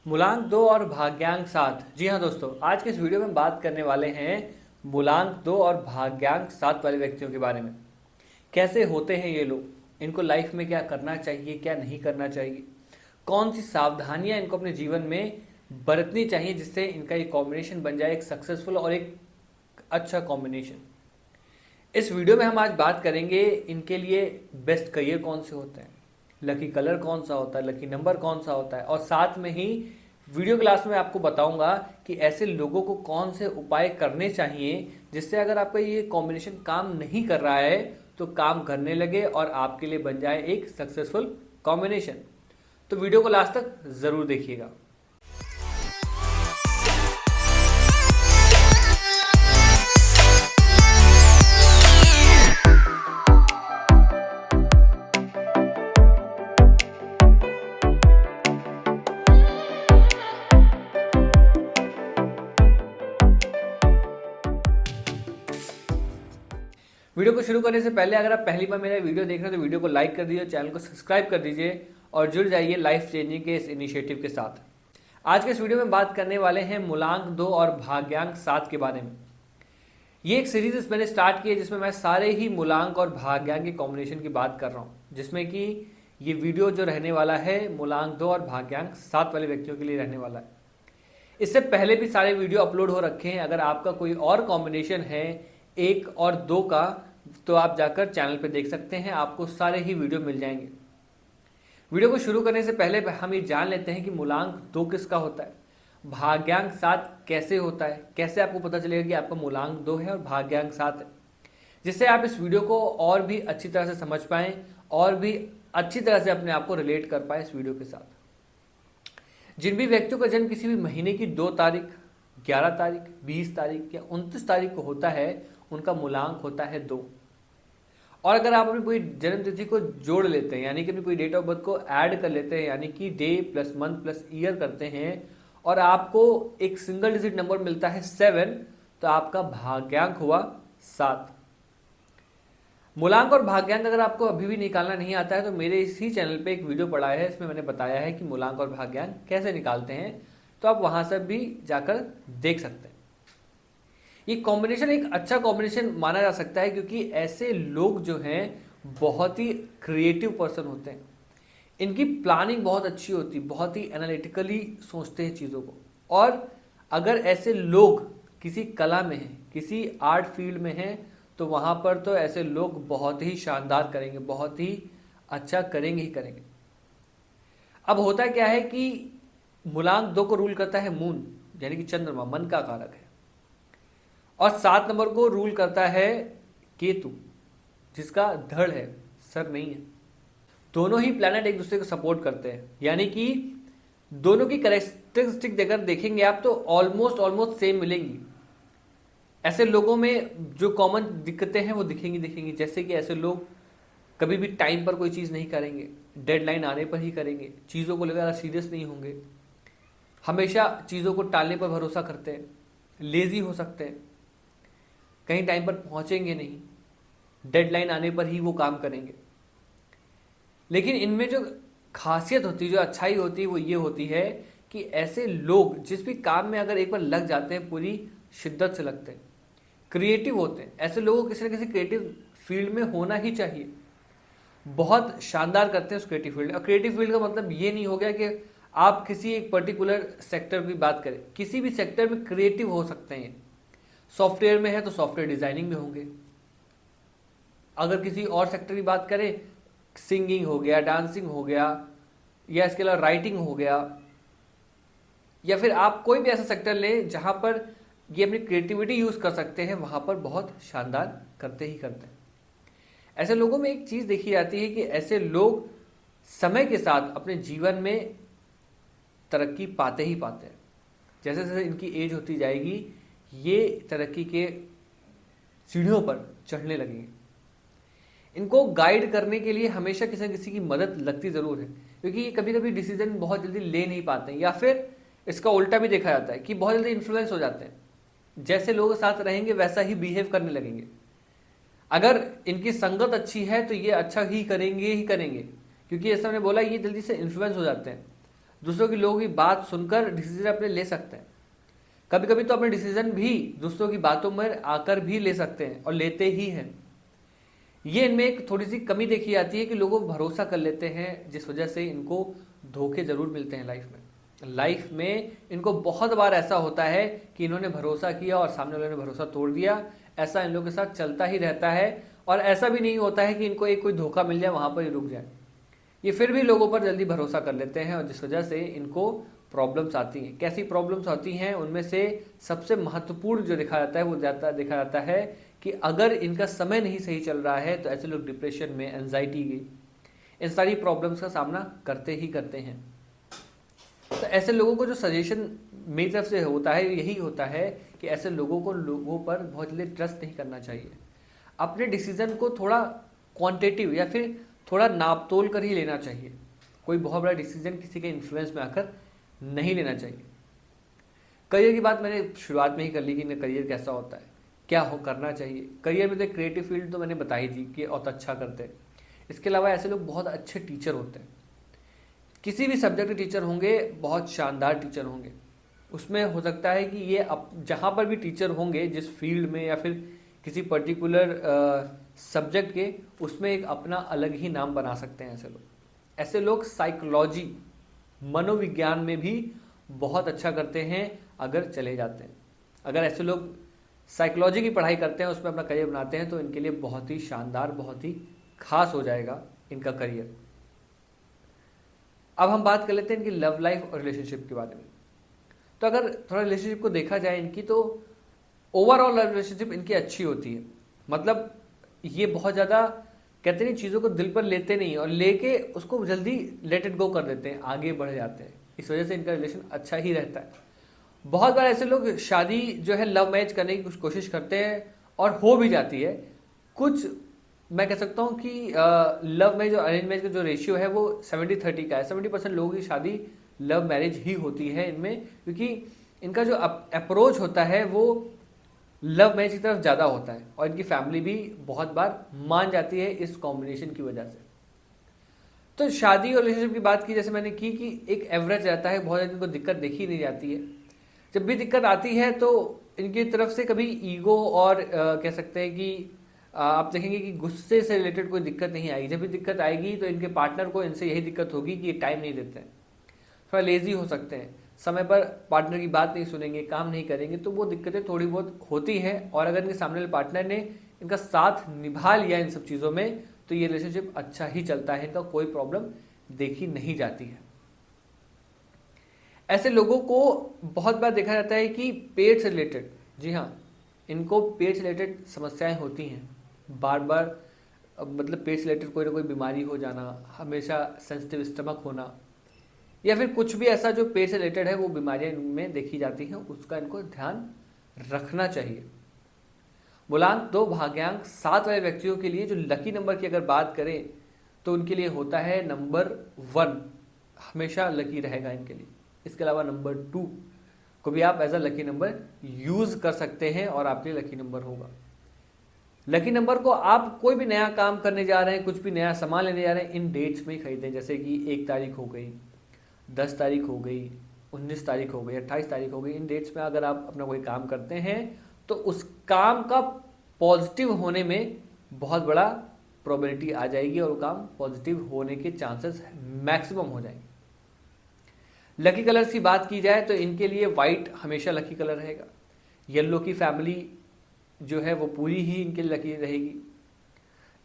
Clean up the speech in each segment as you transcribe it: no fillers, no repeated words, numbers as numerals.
मूलांक 2 और भाग्यांक 7। जी हाँ दोस्तों, आज के इस वीडियो में बात करने वाले हैं मूलांक 2 और भाग्यांक 7 वाले व्यक्तियों के बारे में। कैसे होते हैं ये लोग, इनको लाइफ में क्या करना चाहिए, क्या नहीं करना चाहिए, कौन सी सावधानियां इनको अपने जीवन में बरतनी चाहिए जिससे इनका ये कॉम्बिनेशन बन जाए एक सक्सेसफुल और एक अच्छा कॉम्बिनेशन। इस वीडियो में हम आज बात करेंगे इनके लिए बेस्ट करियर कौन से होते हैं, लकी कलर कौन सा होता है, लकी नंबर कौन सा होता है, और साथ में ही वीडियो क्लास में आपको बताऊंगा कि ऐसे लोगों को कौन से उपाय करने चाहिए जिससे अगर आपका ये कॉम्बिनेशन काम नहीं कर रहा है तो काम करने लगे और आपके लिए बन जाए एक सक्सेसफुल कॉम्बिनेशन। तो वीडियो को लास्ट तक जरूर देखिएगा। वीडियो को शुरू करने से पहले अगर आप पहली बार मेरा वीडियो देख रहे हैं तो वीडियो को लाइक कर दीजिए, चैनल को सब्सक्राइब कर दीजिए और जुड़ जाइए लाइफ चेंजिंग के इस इनिशिएटिव के साथ। आज के इस वीडियो में बात करने वाले हैं मूलांक 2 और भाग्यांक 7 के बारे में। ये एक सीरीज मैंने स्टार्ट की है जिसमें मैं सारे ही मूलांक और भाग्यांक के कॉम्बिनेशन की बात कर रहा हूँ, जिसमें कि ये वीडियो जो रहने वाला है मूलांक 2 और भाग्यांक 7 वाले व्यक्तियों के लिए रहने वाला है। इससे पहले भी सारे वीडियो अपलोड हो रखे हैं। अगर आपका कोई और कॉम्बिनेशन है 1 और 2 का तो आप जाकर चैनल पे देख सकते हैं, आपको सारे ही वीडियो मिल जाएंगे। वीडियो को शुरू करने से पहले हम ये जान लेते हैं कि मूलांक 2 किसका होता है, भाग्यांक 7 कैसे होता है, कैसे आपको पता चलेगा कि आपका मूलांक 2 है और भाग्यांक 7 है, जिससे आप इस वीडियो को और भी अच्छी तरह से समझ पाएं और भी अच्छी तरह से अपने आप को रिलेट कर पाए इस वीडियो के साथ। जिन भी व्यक्तियों का जन्म किसी भी महीने की 2 तारीख, 11 तारीख, 20 तारीख या 29 तारीख को होता है, उनका मूलांक होता है 2। और अगर आप अपनी कोई जन्म तिथि को जोड़ लेते हैं, यानी कि अपनी कोई डेट ऑफ बर्थ को ऐड कर लेते हैं, यानी कि debt plus month plus year करते हैं और आपको एक सिंगल डिजिट नंबर मिलता है 7, तो आपका भाग्यांक हुआ 7। मूलांक और भाग्यांक अगर आपको अभी भी निकालना नहीं आता है तो मेरे इसी चैनल पे एक वीडियो पड़ा है, इसमें मैंने बताया है कि मूलांक और भाग्यांक कैसे निकालते हैं, तो आप वहां से भी जाकर देख सकते हैं। ये कॉम्बिनेशन एक अच्छा कॉम्बिनेशन माना जा सकता है क्योंकि ऐसे लोग जो हैं बहुत ही क्रिएटिव पर्सन होते हैं। इनकी प्लानिंग बहुत अच्छी होती है, बहुत ही एनालिटिकली सोचते हैं चीज़ों को। और अगर ऐसे लोग किसी कला में हैं, किसी आर्ट फील्ड में हैं, तो वहाँ पर तो ऐसे लोग बहुत ही शानदार करेंगे, बहुत ही अच्छा करेंगे ही करेंगे। अब होता क्या है कि मूलांक 2 को रूल करता है मून, यानी कि चंद्रमा, मन का कारक है, और 7 नंबर को रूल करता है केतु, जिसका धड़ है, सर नहीं है। दोनों ही प्लैनेट एक दूसरे को सपोर्ट करते हैं, यानी कि दोनों की कैरेक्टरिस्टिक देकर देखेंगे आप तो ऑलमोस्ट सेम मिलेंगी। ऐसे लोगों में जो कॉमन दिक्कतें हैं वो दिखेंगी। जैसे कि ऐसे लोग कभी भी टाइम पर कोई चीज़ नहीं करेंगे, डेडलाइन आने पर ही करेंगे, चीज़ों को लेकर सीरियस नहीं होंगे, हमेशा चीज़ों को टालने पर भरोसा करते हैं, लेजी हो सकते हैं, कहीं टाइम पर पहुंचेंगे नहीं, डेडलाइन आने पर ही वो काम करेंगे। लेकिन इनमें जो खासियत होती है, जो अच्छाई होती है, वो ये होती है कि ऐसे लोग जिस भी काम में अगर एक बार लग जाते हैं पूरी शिद्दत से लगते हैं, क्रिएटिव होते हैं। ऐसे लोगों को किसी न किसी क्रिएटिव फील्ड में होना ही चाहिए, बहुत शानदार करते हैं उस क्रिएटिव फील्ड। और क्रिएटिव फील्ड का मतलब ये नहीं हो गया कि आप किसी एक पर्टिकुलर सेक्टर की बात करें, किसी भी सेक्टर में क्रिएटिव हो सकते हैं। सॉफ्टवेयर में है तो सॉफ्टवेयर डिजाइनिंग में होंगे, अगर किसी और सेक्टर की बात करें, सिंगिंग हो गया, डांसिंग हो गया, या इसके अलावा राइटिंग हो गया, या फिर आप कोई भी ऐसा सेक्टर लें जहां पर ये अपनी क्रिएटिविटी यूज कर सकते हैं, वहां पर बहुत शानदार करते ही करते हैं। ऐसे लोगों में एक चीज देखी जाती है कि ऐसे लोग समय के साथ अपने जीवन में तरक्की पाते ही पाते हैं। जैसे जैसे इनकी एज होती जाएगी, ये तरक्की के सीढ़ियों पर चढ़ने लगेंगे। इनको गाइड करने के लिए हमेशा किसी न किसी की मदद लगती ज़रूर है, क्योंकि ये कभी कभी डिसीजन बहुत जल्दी ले नहीं पाते हैं, या फिर इसका उल्टा भी देखा जाता है कि बहुत जल्दी इन्फ्लुएंस हो जाते हैं। जैसे लोगों के साथ रहेंगे वैसा ही बिहेव करने लगेंगे। अगर इनकी संगत अच्छी है तो ये अच्छा ही करेंगे, क्योंकि ऐसा मैंने बोला, ये जल्दी से इन्फ्लुएंस हो जाते हैं। दूसरों की लोगों की बात सुनकर डिसीजन अपने ले सकते हैं। कभी कभी तो अपने डिसीजन भी दूसरों की बातों में आकर भी ले सकते हैं और लेते ही हैं। ये इनमें एक थोड़ी सी कमी देखी जाती है कि लोग भरोसा कर लेते हैं, जिस वजह से इनको धोखे जरूर मिलते हैं लाइफ में इनको बहुत बार ऐसा होता है कि इन्होंने भरोसा किया और सामने वाले ने भरोसा तोड़ दिया। ऐसा इन लोगों के साथ चलता ही रहता है। और ऐसा भी नहीं होता है कि इनको एक कोई धोखा मिल जाए वहां पर ही रुक जाए, ये फिर भी लोगों पर जल्दी भरोसा कर लेते हैं और जिस वजह से इनको प्रॉब्लम्स आती हैं। कैसी प्रॉब्लम्स आती हैं, उनमें से सबसे महत्वपूर्ण जो देखा जाता है वो देखा जाता है कि अगर इनका समय नहीं सही चल रहा है तो ऐसे लोग डिप्रेशन में, एंजाइटी की, इन सारी प्रॉब्लम्स का सामना करते ही करते हैं। तो ऐसे लोगों को जो सजेशन मेरी तरफ से होता है यही होता है कि ऐसे लोगों को लोगों पर बहुत जल्दी ट्रस्ट नहीं करना चाहिए। अपने डिसीजन को थोड़ा क्वांटिटेटिव या फिर थोड़ा नाप तोल कर ही लेना चाहिए। कोई बहुत बड़ा डिसीजन किसी के इन्फ्लुएंस में आकर नहीं लेना चाहिए। करियर की बात मैंने शुरुआत में ही कर ली कि करियर कैसा होता है, क्या हो करना चाहिए। करियर में तो क्रिएटिव फील्ड तो मैंने बताई थी कि बहुत अच्छा करते हैं। इसके अलावा ऐसे लोग बहुत अच्छे टीचर होते हैं। किसी भी सब्जेक्ट के टीचर होंगे, बहुत शानदार टीचर होंगे। उसमें हो सकता है कि ये जहाँ पर भी टीचर होंगे, जिस फील्ड में या फिर किसी पर्टिकुलर सब्जेक्ट के, उसमें एक अपना अलग ही नाम बना सकते हैं ऐसे लोग साइकोलॉजी, मनोविज्ञान में भी बहुत अच्छा करते हैं अगर चले जाते हैं। अगर ऐसे लोग साइकोलॉजी की पढ़ाई करते हैं, उसमें अपना करियर बनाते हैं, तो इनके लिए बहुत ही शानदार, बहुत ही खास हो जाएगा इनका करियर। अब हम बात कर लेते हैं इनकी लव लाइफ और रिलेशनशिप के बारे में। तो अगर थोड़ा रिलेशनशिप को देखा जाए इनकी, तो ओवरऑल रिलेशनशिप इनकी अच्छी होती है। मतलब ये बहुत ज़्यादा कहते नहीं, चीज़ों को दिल पर लेते नहीं और लेके उसको जल्दी लेट इट गो कर देते हैं, आगे बढ़ जाते हैं। इस वजह से इनका रिलेशन अच्छा ही रहता है। बहुत बार ऐसे लोग शादी जो है लव मैरिज करने की कुछ कोशिश करते हैं और हो भी जाती है। कुछ मैं कह सकता हूँ कि लव मैरिज और अरेंज मैरिज का जो रेशियो है वो 70-30 का है। 70% लोगों की शादी लव मैरिज ही होती है इनमें, क्योंकि इनका जो अप्रोच होता है वो लव मैरिज की तरफ ज़्यादा होता है और इनकी फैमिली भी बहुत बार मान जाती है इस कॉम्बिनेशन की वजह से। तो शादी और रिलेशनशिप की बात की, जैसे मैंने की, कि एक एवरेज रहता है, बहुत ज़्यादा इनको दिक्कत देखी नहीं जाती है। जब भी दिक्कत आती है तो इनकी तरफ से कभी ईगो और कह सकते हैं कि आप देखेंगे कि गुस्से से रिलेटेड कोई दिक्कत नहीं आएगी। जब भी दिक्कत आएगी तो इनके पार्टनर को इनसे यही दिक्कत होगी कि ये टाइम नहीं देते हैं, थोड़ा लेजी हो सकते हैं, समय पर पार्टनर की बात नहीं सुनेंगे, काम नहीं करेंगे, तो वो दिक्कतें थोड़ी बहुत होती हैं। और अगर इनके सामने वाले पार्टनर ने इनका साथ निभा लिया इन सब चीज़ों में, तो ये रिलेशनशिप अच्छा ही चलता है, इनका कोई प्रॉब्लम देखी नहीं जाती है। ऐसे लोगों को बहुत बार देखा जाता है कि पेट से रिलेटेड, जी हाँ, इनको पेट से रिलेटेड समस्याएं होती हैं बार बार। मतलब पेट से रिलेटेड कोई ना कोई बीमारी हो जाना, हमेशा सेंसिटिव स्टमक होना, या फिर कुछ भी ऐसा जो पेट से रिलेटेड है वो बीमारियां इनमें देखी जाती हैं, उसका इनको ध्यान रखना चाहिए। मूलांक 2 भाग्यांक 7 वाले व्यक्तियों के लिए जो लकी नंबर की अगर बात करें तो उनके लिए होता है नंबर 1, हमेशा लकी रहेगा इनके लिए। इसके अलावा नंबर 2 को भी आप as a lucky number use कर सकते हैं और आपके लिए लकी नंबर होगा। लकी नंबर को आप कोई भी नया काम करने जा रहे हैं, कुछ भी नया सामान लेने जा रहे हैं, इन डेट्स में ही खरीदें। जैसे कि 1 तारीख हो गई, 10 तारीख हो गई, 19 तारीख हो गई, 28 तारीख हो गई। इन डेट्स में अगर आप अपना कोई काम करते हैं तो उस काम का पॉजिटिव होने में बहुत बड़ा प्रोबेबिलिटी आ जाएगी और वो काम पॉजिटिव होने के चांसेस मैक्सिमम हो जाएंगे। लकी कलर्स की बात की जाए तो इनके लिए वाइट हमेशा लकी कलर रहेगा। येलो की फैमिली जो है वो पूरी ही इनके लिए लकी रहेगी।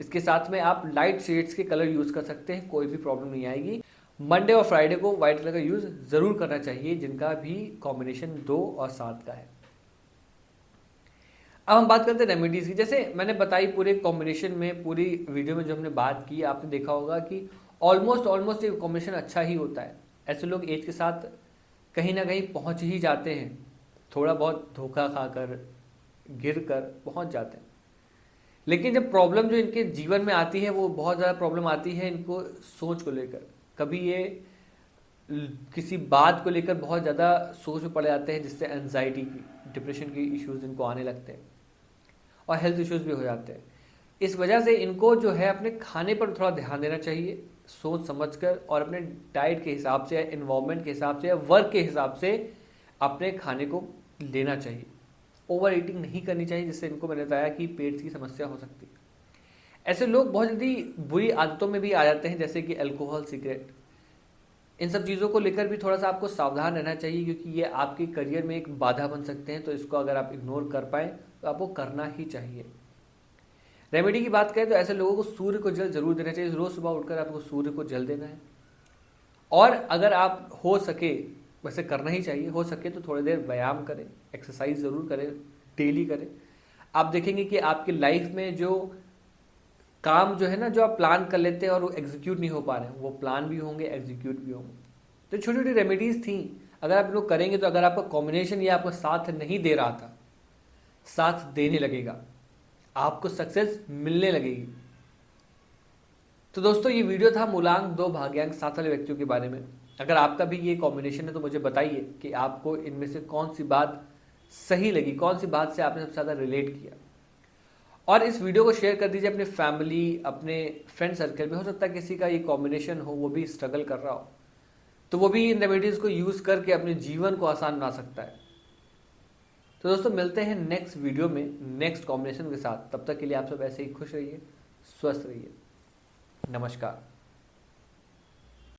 इसके साथ में आप लाइट शेड्स के कलर यूज कर सकते हैं, कोई भी प्रॉब्लम नहीं आएगी। मंडे और फ्राइडे को व्हाइट कलर का यूज जरूर करना चाहिए, जिनका भी कॉम्बिनेशन 2 और 7 का है। अब हम बात करते हैं रेमेडीज की। जैसे मैंने बताई पूरे कॉम्बिनेशन में, पूरी वीडियो में जो हमने बात की, आपने देखा होगा कि ऑलमोस्ट ये कॉम्बिनेशन अच्छा ही होता है। ऐसे लोग एज के साथ कहीं ना कहीं पहुंच ही जाते हैं, थोड़ा बहुत धोखा खाकर, गिर कर पहुंच जाते हैं। लेकिन जब प्रॉब्लम जो इनके जीवन में आती है वो बहुत ज़्यादा प्रॉब्लम आती है इनको सोच को लेकर। कभी ये किसी बात को लेकर बहुत ज़्यादा सोच में पड़ जाते हैं, जिससे एंजाइटी की, डिप्रेशन की इश्यूज इनको आने लगते हैं और हेल्थ इश्यूज भी हो जाते हैं। इस वजह से इनको जो है अपने खाने पर थोड़ा ध्यान देना चाहिए, सोच समझकर, और अपने डाइट के हिसाब से, एनवायरनमेंट के हिसाब से या वर्क के हिसाब से अपने खाने को लेना चाहिए। ओवर ईटिंग नहीं करनी चाहिए, जिससे इनको मैंने बताया कि पेट की समस्या हो सकती है। ऐसे लोग बहुत जल्दी बुरी आदतों में भी आ जाते हैं, जैसे कि अल्कोहल, सिगरेट। इन सब चीज़ों को लेकर भी थोड़ा सा आपको सावधान रहना चाहिए, क्योंकि ये आपके करियर में एक बाधा बन सकते हैं। तो इसको अगर आप इग्नोर कर पाएँ तो आपको करना ही चाहिए। रेमेडी की बात करें तो ऐसे लोगों को सूर्य को जल जरूर देना चाहिए। रोज़ सुबह उठकर आपको सूर्य को जल देना है। और अगर आप हो सके, वैसे करना ही चाहिए, हो सके तो थोड़ी देर व्यायाम करें, एक्सरसाइज ज़रूर करें, डेली करें। आप देखेंगे कि आपकी लाइफ में जो काम जो है ना, जो आप प्लान कर लेते हैं और वो एग्जीक्यूट नहीं हो पा रहे हैं, वो प्लान भी होंगे, एग्जीक्यूट भी होंगे। तो छोटी छोटी रेमेडीज थी, अगर आप लोग करेंगे तो अगर आपका कॉम्बिनेशन या आपका साथ नहीं दे रहा था, साथ देने लगेगा, आपको सक्सेस मिलने लगेगी। तो दोस्तों, ये वीडियो था मूलांक 2 भाग्यांक 7 वाले व्यक्तियों के बारे में। अगर आपका भी ये कॉम्बिनेशन है तो मुझे बताइए कि आपको इनमें से कौन सी बात सही लगी, कौन सी बात से आपने सबसे ज़्यादा रिलेट किया। और इस वीडियो को शेयर कर दीजिए अपने फैमिली, अपने फ्रेंड सर्कल में। हो सकता है किसी का ये कॉम्बिनेशन हो, वो भी स्ट्रगल कर रहा हो, तो वो भी इन रेमेडीज़ को यूज़ करके अपने जीवन को आसान बना सकता है। तो दोस्तों, मिलते हैं नेक्स्ट वीडियो में नेक्स्ट कॉम्बिनेशन के साथ। तब तक के लिए आप सब ऐसे ही खुश रहिए, स्वस्थ रहिए। नमस्कार।